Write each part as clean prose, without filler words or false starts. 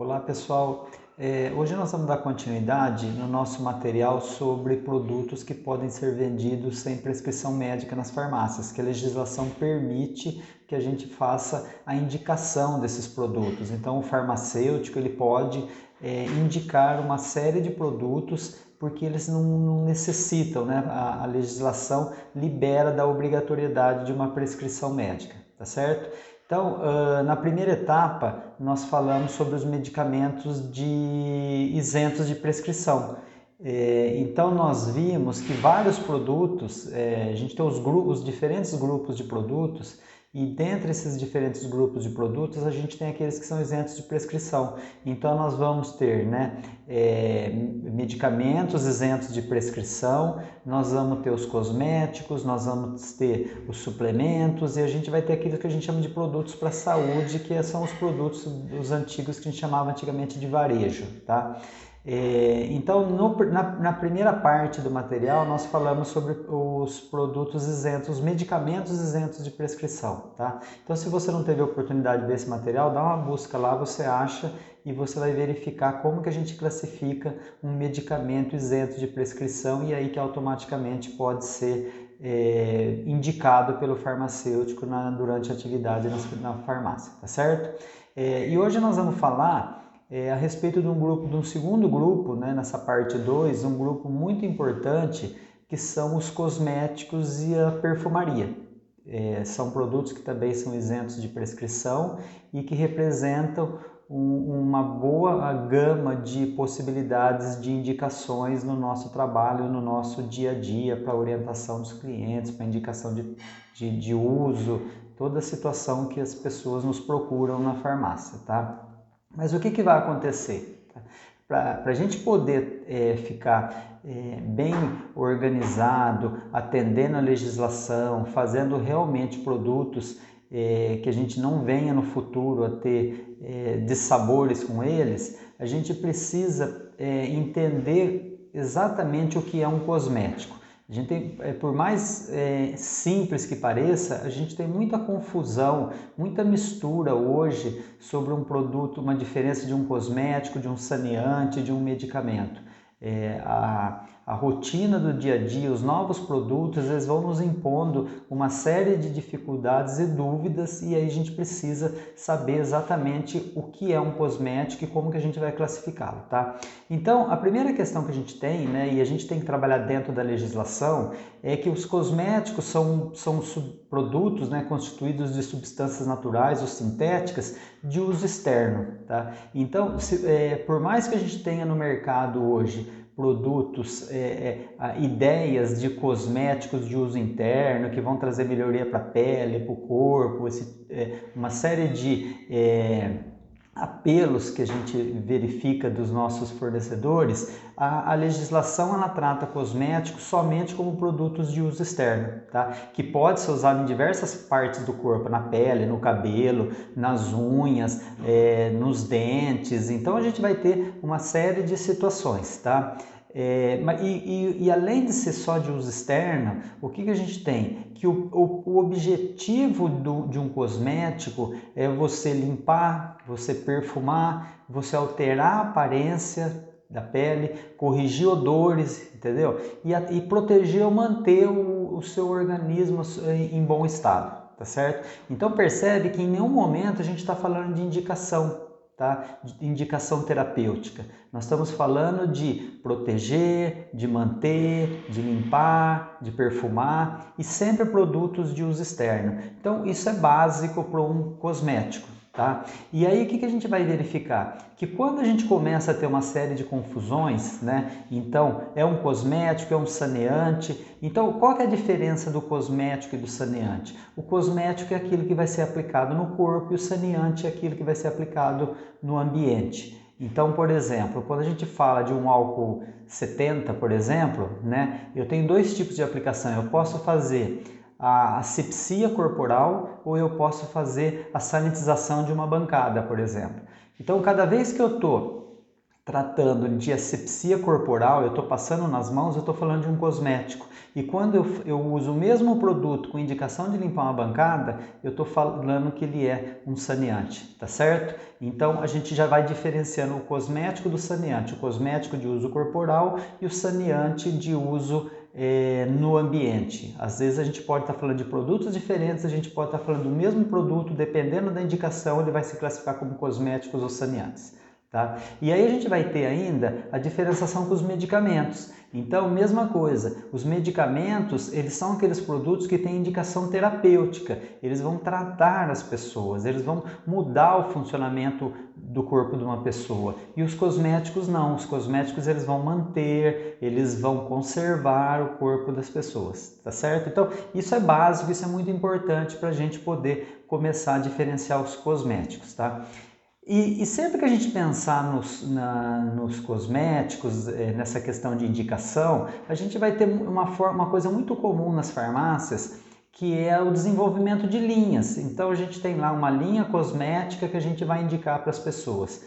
Olá pessoal, hoje nós vamos dar continuidade no nosso material sobre produtos que podem ser vendidos sem prescrição médica nas farmácias, que a legislação permite que a gente faça a indicação desses produtos. Então o farmacêutico ele pode indicar uma série de produtos porque eles não necessitam, né? A legislação libera da obrigatoriedade de uma prescrição médica, tá certo? Então, na primeira etapa, nós falamos sobre os medicamentos isentos de prescrição. Então, nós vimos que vários produtos, a gente tem os diferentes grupos de produtos, e dentre esses diferentes grupos de produtos, a gente tem aqueles que são isentos de prescrição. Então, nós vamos ter medicamentos isentos de prescrição, nós vamos ter os cosméticos, nós vamos ter os suplementos e a gente vai ter aquilo que a gente chama de produtos para a saúde, que são os produtos dos antigos que a gente chamava antigamente de varejo, tá? Então, na primeira parte do material, nós falamos sobre os produtos isentos, os medicamentos isentos de prescrição, tá? Então, se você não teve a oportunidade de ver esse material, dá uma busca lá, você acha e você vai verificar como que a gente classifica um medicamento isento de prescrição e aí que automaticamente pode ser indicado pelo farmacêutico durante a atividade na farmácia, tá certo? E hoje nós vamos falar a respeito de um segundo grupo, né, nessa parte 2, um grupo muito importante, que são os cosméticos e a perfumaria. São produtos que também são isentos de prescrição e que representam uma boa gama de possibilidades de indicações no nosso trabalho, no nosso dia a dia, para orientação dos clientes, para indicação de uso, toda a situação que as pessoas nos procuram na farmácia, tá? Mas o que vai acontecer? Para a gente poder ficar bem organizado, atendendo a legislação, fazendo realmente produtos que a gente não venha no futuro a ter dissabores com eles, a gente precisa entender exatamente o que é um cosmético. A gente tem, por mais simples que pareça, a gente tem muita confusão, muita mistura hoje sobre um produto, uma diferença de um cosmético, de um saneante, de um medicamento. A rotina do dia a dia, os novos produtos, eles vão nos impondo uma série de dificuldades e dúvidas e aí a gente precisa saber exatamente o que é um cosmético e como que a gente vai classificá-lo, tá? Então, a primeira questão que a gente tem, né, e a gente tem que trabalhar dentro da legislação, é que os cosméticos são subprodutos, né, constituídos de substâncias naturais ou sintéticas de uso externo, tá? Então, por mais que a gente tenha no mercado hoje produtos, ideias de cosméticos de uso interno que vão trazer melhoria para a pele, para o corpo, uma série de apelos que a gente verifica dos nossos fornecedores, a legislação ela trata cosméticos somente como produtos de uso externo, tá? Que pode ser usado em diversas partes do corpo, na pele, no cabelo, nas unhas, nos dentes. Então a gente vai ter uma série de situações, tá? E além de ser só de uso externo, o que a gente tem? Que o objetivo de um cosmético é você limpar, você perfumar, você alterar a aparência da pele, corrigir odores, entendeu? E proteger ou manter o seu organismo em bom estado, tá certo? Então percebe que em nenhum momento a gente está falando de indicação, tá? De indicação terapêutica. Nós estamos falando de proteger, de manter, de limpar, de perfumar e sempre produtos de uso externo. Então isso é básico para um cosmético, tá? E aí o que a gente vai verificar? Que quando a gente começa a ter uma série de confusões, né? Então é um cosmético, é um saneante. Então qual que é a diferença do cosmético e do saneante? O cosmético é aquilo que vai ser aplicado no corpo e o saneante é aquilo que vai ser aplicado no ambiente. Então, por exemplo, quando a gente fala de um álcool 70, por exemplo, né, eu tenho dois tipos de aplicação. Eu posso fazer a asepsia corporal ou eu posso fazer a sanitização de uma bancada, por exemplo. Então, cada vez que eu estou tratando de asepsia corporal, eu estou passando nas mãos, eu estou falando de um cosmético. E quando eu uso o mesmo produto com indicação de limpar uma bancada, eu estou falando que ele é um saneante, tá certo? Então a gente já vai diferenciando o cosmético do saneante, o cosmético de uso corporal e o saneante de uso no ambiente. Às vezes a gente pode estar falando de produtos diferentes, a gente pode estar falando do mesmo produto, dependendo da indicação, ele vai se classificar como cosméticos ou saneantes. Tá? E aí a gente vai ter ainda a diferenciação com os medicamentos. Então, mesma coisa, os medicamentos, eles são aqueles produtos que têm indicação terapêutica, eles vão tratar as pessoas, eles vão mudar o funcionamento do corpo de uma pessoa. E os cosméticos não, os cosméticos eles vão manter, eles vão conservar o corpo das pessoas, tá certo? Então, isso é básico, isso é muito importante para a gente poder começar a diferenciar os cosméticos, tá? E sempre que a gente pensar nos cosméticos, nessa questão de indicação, a gente vai ter uma coisa muito comum nas farmácias, que é o desenvolvimento de linhas. Então a gente tem lá uma linha cosmética que a gente vai indicar para as pessoas.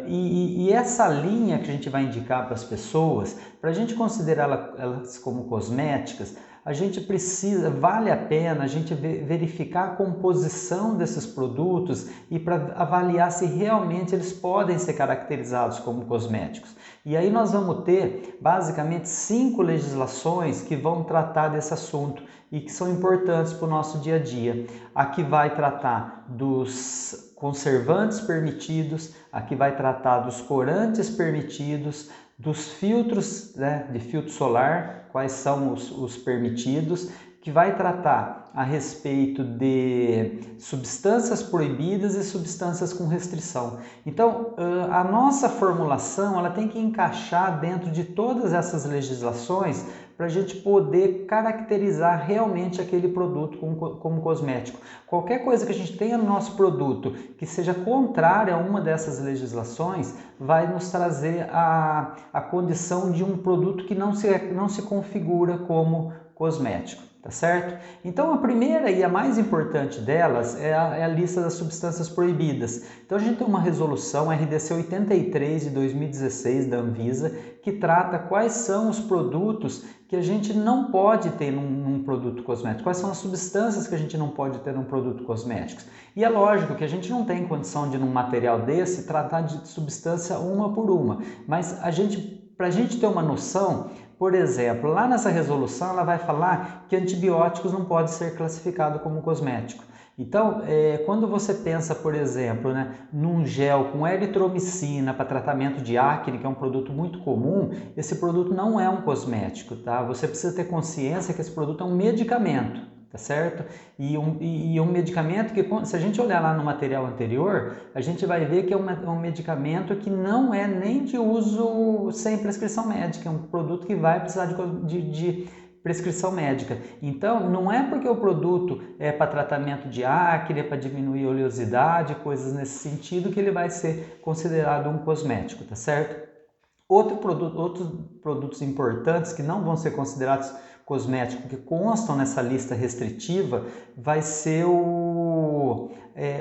E essa linha que a gente vai indicar para as pessoas, para a gente considerar elas como cosméticas, a gente precisa, vale a pena a gente verificar a composição desses produtos e para avaliar se realmente eles podem ser caracterizados como cosméticos. E aí nós vamos ter basicamente 5 legislações que vão tratar desse assunto e que são importantes para o nosso dia a dia. A que vai tratar dos conservantes permitidos, a que vai tratar dos corantes permitidos, dos filtros, né, de filtro solar, quais são os permitidos, que vai tratar a respeito de substâncias proibidas e substâncias com restrição. Então, a nossa formulação ela tem que encaixar dentro de todas essas legislações para a gente poder caracterizar realmente aquele produto como cosmético. Qualquer coisa que a gente tenha no nosso produto que seja contrária a uma dessas legislações vai nos trazer a condição de um produto que não se configura como cosmético. Tá certo? Então a primeira e a mais importante delas é a lista das substâncias proibidas. Então a gente tem uma resolução RDC 83 de 2016 da Anvisa que trata quais são os produtos que a gente não pode ter num produto cosmético, quais são as substâncias que a gente não pode ter num produto cosmético. E é lógico que a gente não tem condição de num material desse tratar de substância uma por uma, mas para a gente ter uma noção, por exemplo, lá nessa resolução ela vai falar que antibióticos não podem ser classificados como cosmético. Então, quando você pensa, por exemplo, né, num gel com eritromicina para tratamento de acne, que é um produto muito comum, esse produto não é um cosmético, tá? Você precisa ter consciência que esse produto é um medicamento, tá certo? E um medicamento que, se a gente olhar lá no material anterior, a gente vai ver que é um medicamento que não é nem de uso sem prescrição médica, é um produto que vai precisar de prescrição médica. Então, não é porque o produto é para tratamento de acne, é para diminuir a oleosidade, coisas nesse sentido, que ele vai ser considerado um cosmético, tá certo? Outros produtos importantes que não vão ser considerados cosméticos, que constam nessa lista restritiva, vai ser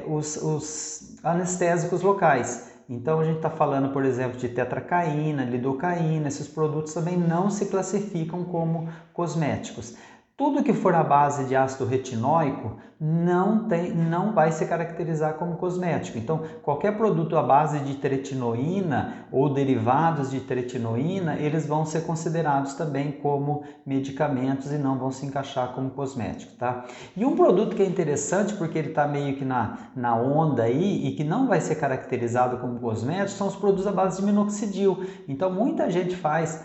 os anestésicos locais. Então a gente está falando, por exemplo, de tetracaína, lidocaína, esses produtos também não se classificam como cosméticos. Tudo que for à base de ácido retinóico não vai se caracterizar como cosmético. Então, qualquer produto à base de tretinoína ou derivados de tretinoína, eles vão ser considerados também como medicamentos e não vão se encaixar como cosmético, tá? E um produto que é interessante, porque ele está meio que na onda aí e que não vai ser caracterizado como cosmético, são os produtos à base de minoxidil. Então, muita gente faz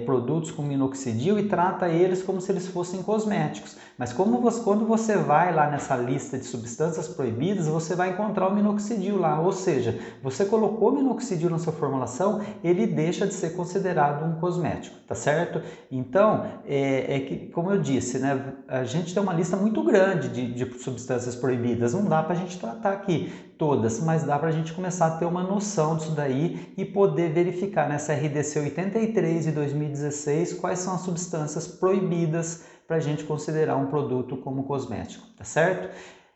produtos com minoxidil e trata eles como se eles fossem cosméticos. Mas quando você vai lá nessa lista de substâncias proibidas, você vai encontrar o minoxidil lá. Ou seja, você colocou minoxidil na sua formulação, ele deixa de ser considerado um cosmético, tá certo? Então, que, como eu disse, né, a gente tem uma lista muito grande de substâncias proibidas. Não dá para a gente tratar aqui todas, mas dá para a gente começar a ter uma noção disso daí e poder verificar nessa RDC 83 de 2016 quais são as substâncias proibidas para a gente considerar um produto como cosmético, tá certo?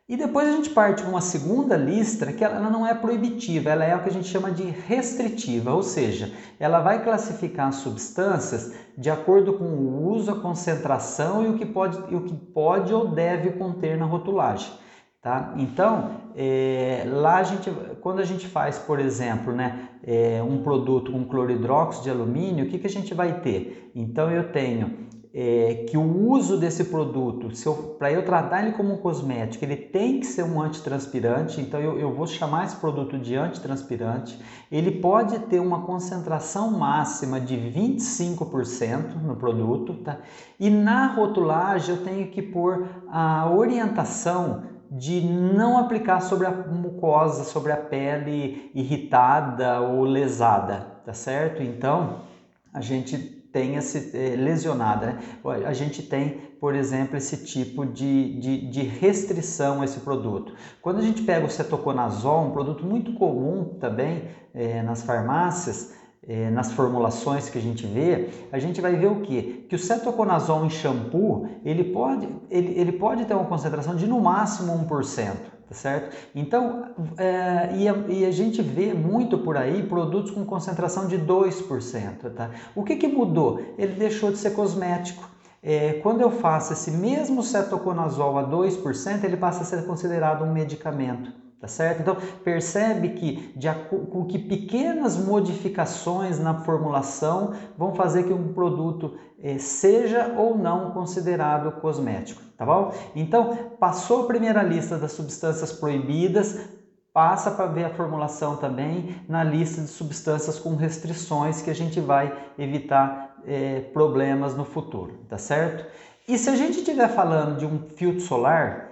E depois a gente parte para uma segunda lista que ela não é proibitiva, ela é o que a gente chama de restritiva, ou seja, ela vai classificar as substâncias de acordo com o uso, a concentração e o que pode ou deve conter na rotulagem. Tá? Então, lá quando a gente faz, por exemplo, né, um produto com cloridróxido de alumínio, o que a gente vai ter? Então, eu tenho que o uso desse produto, para eu tratar ele como um cosmético, ele tem que ser um antitranspirante, então eu vou chamar esse produto de antitranspirante. Ele pode ter uma concentração máxima de 25% no produto, tá? E na rotulagem eu tenho que pôr a orientação de não aplicar sobre a mucosa, sobre a pele irritada ou lesada, tá certo? Então, a gente tem lesionada, né? A gente tem, por exemplo, esse tipo de restrição a esse produto. Quando a gente pega o cetoconazol, um produto muito comum também nas farmácias, nas formulações que a gente vai ver o quê? Que o cetoconazol em shampoo, ele pode ter uma concentração de no máximo 1%. Tá certo? Então, e a gente vê muito por aí produtos com concentração de 2%. Tá? O que mudou? Ele deixou de ser cosmético. Quando eu faço esse mesmo cetoconazol a 2%, ele passa a ser considerado um medicamento. Tá certo? Então, percebe que pequenas modificações na formulação vão fazer que um produto seja ou não considerado cosmético, tá bom? Então, passou a primeira lista das substâncias proibidas, passa para ver a formulação também na lista de substâncias com restrições que a gente vai evitar problemas no futuro, tá certo? E se a gente estiver falando de um filtro solar,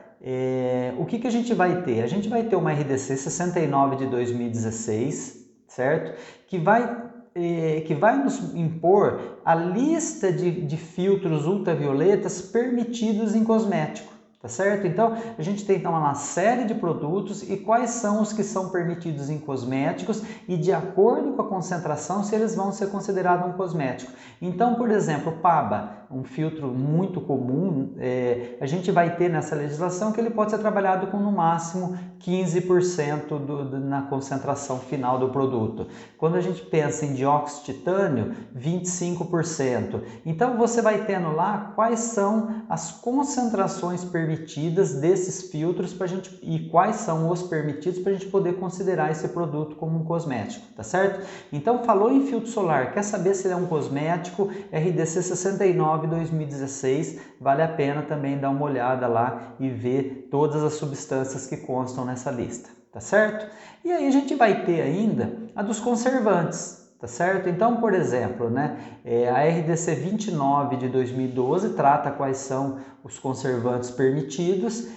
o que a gente vai ter? A gente vai ter uma RDC 69 de 2016, certo? Que vai nos impor a lista de filtros ultravioletas permitidos em cosmético, tá certo? Então, a gente tem uma série de produtos e quais são os que são permitidos em cosméticos e de acordo com a concentração, se eles vão ser considerados um cosmético. Então, por exemplo, o PABA, um filtro muito comum, a gente vai ter nessa legislação que ele pode ser trabalhado com no máximo 15% na concentração final do produto. Quando a gente pensa em dióxido de titânio, 25%. Então, você vai tendo lá quais são as concentrações permitidas desses filtros e quais são os permitidos para a gente poder considerar esse produto como um cosmético, tá certo? Então, falou em filtro solar, quer saber se ele é um cosmético? RDC 69 2016, vale a pena também dar uma olhada lá e ver todas as substâncias que constam nessa lista, tá certo? E aí a gente vai ter ainda a dos conservantes. Tá certo? Então, por exemplo, né, a RDC 29 de 2012 trata quais são os conservantes permitidos.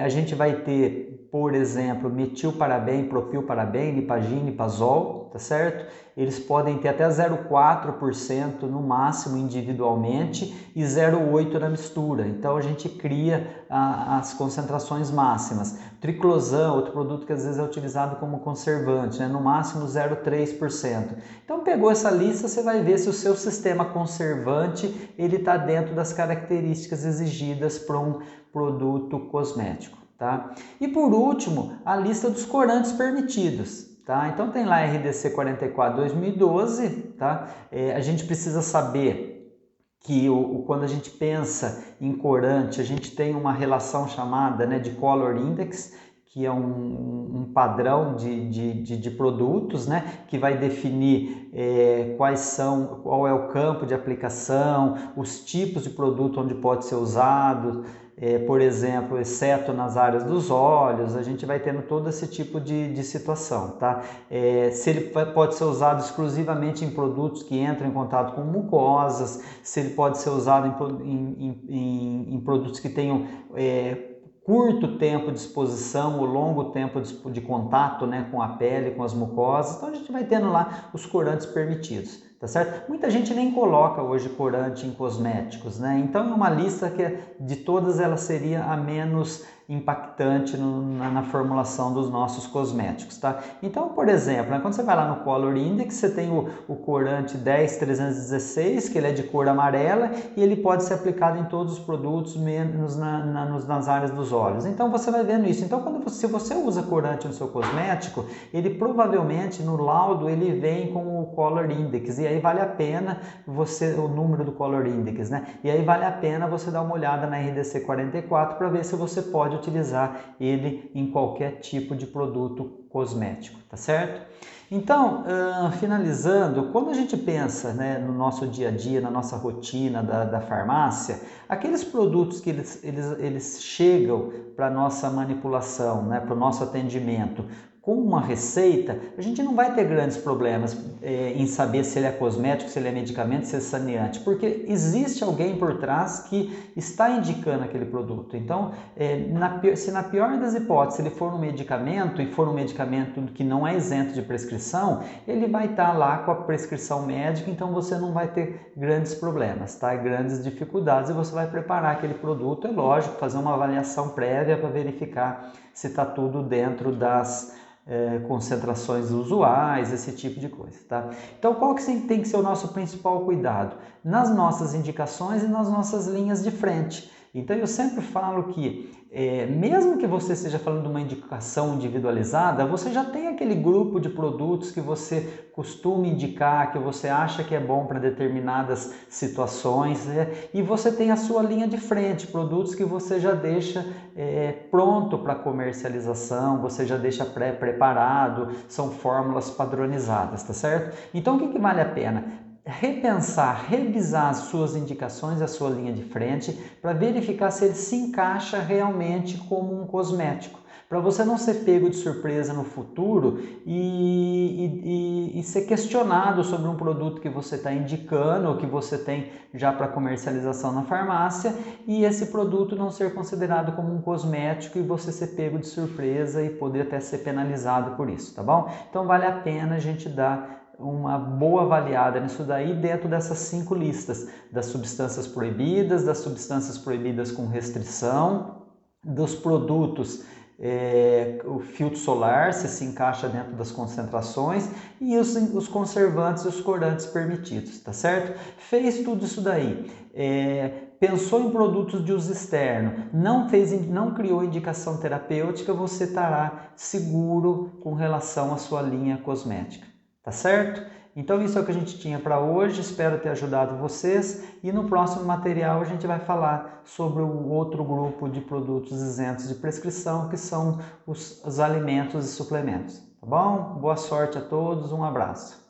A gente vai ter, por exemplo, metilparaben, propilparaben, lipagina, lipazol, tá certo? Eles podem ter até 0,4% no máximo individualmente e 0,8% na mistura. Então a gente cria as concentrações máximas. Triclosan, outro produto que às vezes é utilizado como conservante, né? No máximo 0,3%. Então pegou essa lista, você vai ver se o seu sistema conservante ele está dentro das características exigidas para um produto cosmético. Tá? E por último, a lista dos corantes permitidos. Tá? Então tem lá RDC 44 2012, tá? A gente precisa saber que quando a gente pensa em corante, a gente tem uma relação chamada, né, de Color Index, que é um padrão de produtos, né, que vai definir qual é o campo de aplicação, os tipos de produto onde pode ser usado, por exemplo, exceto nas áreas dos olhos, a gente vai tendo todo esse tipo de situação, tá? Se ele pode ser usado exclusivamente em produtos que entram em contato com mucosas, se ele pode ser usado em produtos que tenham curto tempo de exposição ou longo tempo de contato, né, com a pele, com as mucosas. Então a gente vai tendo lá os corantes permitidos, tá certo? Muita gente nem coloca hoje corante em cosméticos, né? Então é uma lista que de todas elas seria a menos impactante na formulação dos nossos cosméticos, tá? Então, por exemplo, né, quando você vai lá no Color Index, você tem o corante 10316, que ele é de cor amarela e ele pode ser aplicado em todos os produtos, menos nas áreas dos olhos. Então, você vai vendo isso. Então, se você usa corante no seu cosmético, ele provavelmente no laudo ele vem com o Color Index, e aí vale a pena o número do Color Index, né? E aí vale a pena você dar uma olhada na RDC 44 para ver se você pode utilizar ele em qualquer tipo de produto cosmético, tá certo? Então, finalizando, quando a gente pensa, né, no nosso dia a dia, na nossa rotina da farmácia, aqueles produtos que eles chegam para a nossa manipulação, né, para o nosso atendimento, com uma receita, a gente não vai ter grandes problemas em saber se ele é cosmético, se ele é medicamento, se é saneante, porque existe alguém por trás que está indicando aquele produto. Então, se na pior das hipóteses ele for um medicamento, e for um medicamento que não é isento de prescrição, ele vai estar lá com a prescrição médica, então você não vai ter grandes problemas, tá? Grandes dificuldades, e você vai preparar aquele produto, é lógico, fazer uma avaliação prévia para verificar se está tudo dentro das concentrações usuais, esse tipo de coisa, tá? Então, qual que tem que ser o nosso principal cuidado? Nas nossas indicações e nas nossas linhas de frente. Então, eu sempre falo que, mesmo que você esteja falando de uma indicação individualizada, você já tem aquele grupo de produtos que você costuma indicar, que você acha que é bom para determinadas situações, né? E você tem a sua linha de frente, produtos que você já deixa pronto para comercialização, você já deixa pré-preparado, são fórmulas padronizadas, tá certo? Então, o que vale a pena? Repensar, revisar as suas indicações, a sua linha de frente, para verificar se ele se encaixa realmente como um cosmético, para você não ser pego de surpresa no futuro e ser questionado sobre um produto que você está indicando ou que você tem já para comercialização na farmácia, e esse produto não ser considerado como um cosmético e você ser pego de surpresa e poder até ser penalizado por isso, tá bom? Então vale a pena a gente dar uma boa avaliada nisso daí dentro dessas 5 listas, das substâncias proibidas com restrição, dos produtos, o filtro solar, se encaixa dentro das concentrações, e os conservantes e os corantes permitidos, tá certo? Fez tudo isso daí, pensou em produtos de uso externo, não criou indicação terapêutica, você estará seguro com relação à sua linha cosmética. Tá certo? Então isso é o que a gente tinha para hoje, espero ter ajudado vocês, e no próximo material a gente vai falar sobre o outro grupo de produtos isentos de prescrição, que são os alimentos e suplementos, tá bom? Boa sorte a todos, um abraço.